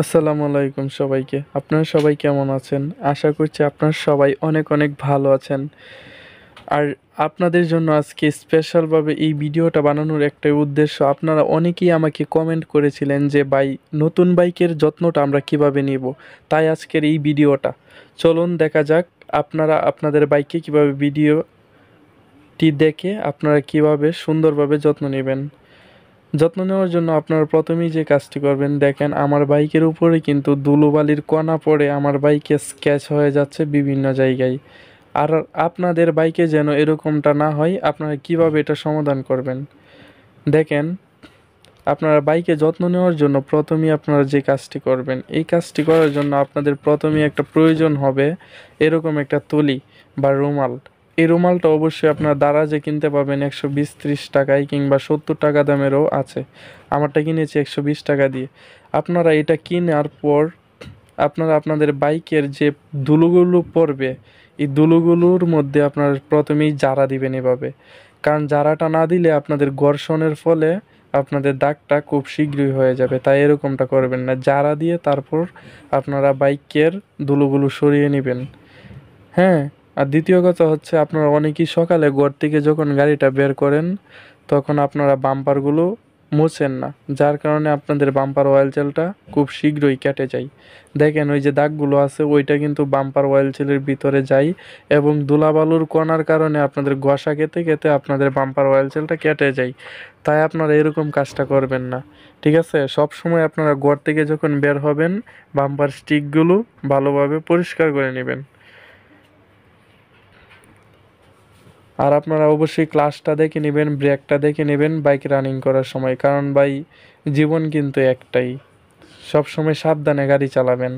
আসসালামু আলাইকুম সবাইকে। আপনারা সবাই কেমন আছেন? আশা করছি আপনারা সবাই অনেক অনেক ভালো আছেন। আর আপনাদের জন্য আজকে স্পেশালভাবে এই ভিডিওটা বানানোর একটাই উদ্দেশ্য, আপনারা অনেকেই আমাকে কমেন্ট করেছিলেন যে ভাই, নতুন বাইকের যত্নটা আমরা কিভাবে নিব। তাই আজকের এই ভিডিওটা, চলুন দেখা যাক আপনারা আপনাদের বাইকে কিভাবে ভিডিওটি দেখে আপনারা কিভাবে সুন্দরভাবে যত্ন নেবেন। যত্ন নেওয়ার জন্য আপনারা প্রথমেই যে কাজটি করবেন, দেখেন আমার বাইকের উপরে কিন্তু ধুলোবালির কণা পড়ে আমার বাইকে স্ক্র্যাচ হয়ে যাচ্ছে বিভিন্ন জায়গায়। আর আপনাদের বাইকে যেন এরকমটা না হয়, আপনারা কিভাবে এটা সমাধান করবেন দেখেন। আপনারা বাইকে যত্ন নেওয়ার জন্য প্রথমেই আপনারা যে কাজটি করবেন, এই কাজটি করার জন্য আপনাদের প্রথমেই একটা প্রয়োজন হবে এরকম একটা তুলি বা রুমাল। এই রুমালটা অবশ্যই আপনার দারাজে কিনতে পাবেন 120-30 টাকায়, কিংবা 70 টাকা দামেরও আছে। আমারটা কিনেছি 120 টাকা দিয়ে। আপনারা এটা কেনার পর আপনারা আপনাদের বাইকের যে ধুলোগুলো পড়বে, এই ধুলোগুলোর মধ্যে আপনারা প্রথমেই জারা দিবেন এভাবে। কারণ জারাটা না দিলে আপনাদের ঘর্ষণের ফলে আপনাদের দাগটা খুব শীঘ্রই হয়ে যাবে। তাই এরকমটা করবেন না, জারা দিয়ে তারপর আপনারা বাইকের ধুলোগুলো সরিয়ে নেবেন। হ্যাঁ, আর দ্বিতীয় কথা হচ্ছে, আপনারা অনেকেই সকালে ঘর থেকে যখন গাড়িটা বের করেন তখন আপনারা বাম্পারগুলো মুছেন না, যার কারণে আপনাদের বাম্পার অয়েল জেলটা খুব শীঘ্রই কেটে যায়। দেখেন ওই যে দাগগুলো আছে, ওইটা কিন্তু বাম্পার অয়েল জেলের ভিতরে যায়, এবং ধুলাবালুর কণার কারণে আপনাদের ঘষা খেতে খেতে আপনাদের বাম্পার অয়েল জেলটা কেটে যায়। তাই আপনারা এরকম কাজটা করবেন না, ঠিক আছে? সব সময় আপনারা ঘর থেকে যখন বের হবেন বাম্পার স্টিকগুলো ভালোভাবে পরিষ্কার করে নেবেন। আর আপনারা অবশ্যই ক্লাচটা দেখে নেবেন, ব্রেকটা দেখে নেবেন বাইক রানিং করার সময়। কারণ ভাই, জীবন কিন্তু একটাই, সব সময় সাবধানে গাড়ি চালাবেন।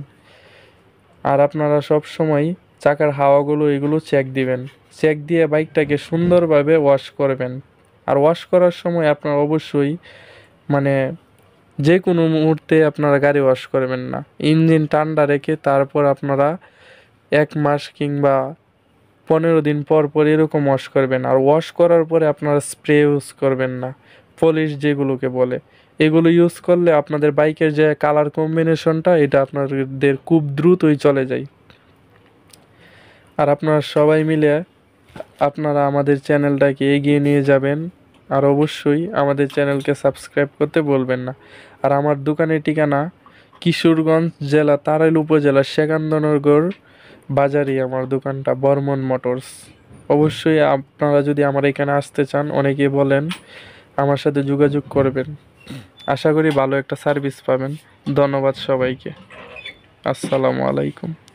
আর আপনারা সব সময় চাকার হাওয়াগুলো এগুলো চেক দিবেন, চেক দিয়ে বাইকটাকে সুন্দরভাবে ওয়াশ করবেন। আর ওয়াশ করার সময় আপনারা অবশ্যই মানে যে কোনো মুহূর্তে আপনারা গাড়ি ওয়াশ করবেন না, ইঞ্জিন ঠান্ডা রেখে তারপর আপনারা 1 মাস কিংবা 15 দিন পর পর এরকম ওয়াশ করবেন। আর ওয়াশ করার পরে আপনারা স্প্রে ইউজ করবেন না, পলিশ যেগুলোকে বলে। এগুলো ইউজ করলে আপনাদের বাইকের যে কালার কম্বিনেশনটা, এটা আপনাদের খুব দ্রুতই চলে যায়। আর আপনারা সবাই মিলে আপনারা আমাদের চ্যানেলটাকে এগিয়ে নিয়ে যাবেন। আর অবশ্যই আমাদের চ্যানেলকে সাবস্ক্রাইব করতে বলবেন না। আর আমার দোকানের ঠিকানা কিশোরগঞ্জ জেলা তাড়াইল উপজেলা সেকান্দনগর বাজারই আমার দোকানটা, বর্মন মোটরস। অবশ্যই আপনারা যদি আমার এখানে আসতে চান, অনেকেই বলেন, আমার সাথে যোগাযোগ করবেন। আশা করি ভালো একটা সার্ভিস পাবেন। ধন্যবাদ সবাইকে। আসসালামু আলাইকুম।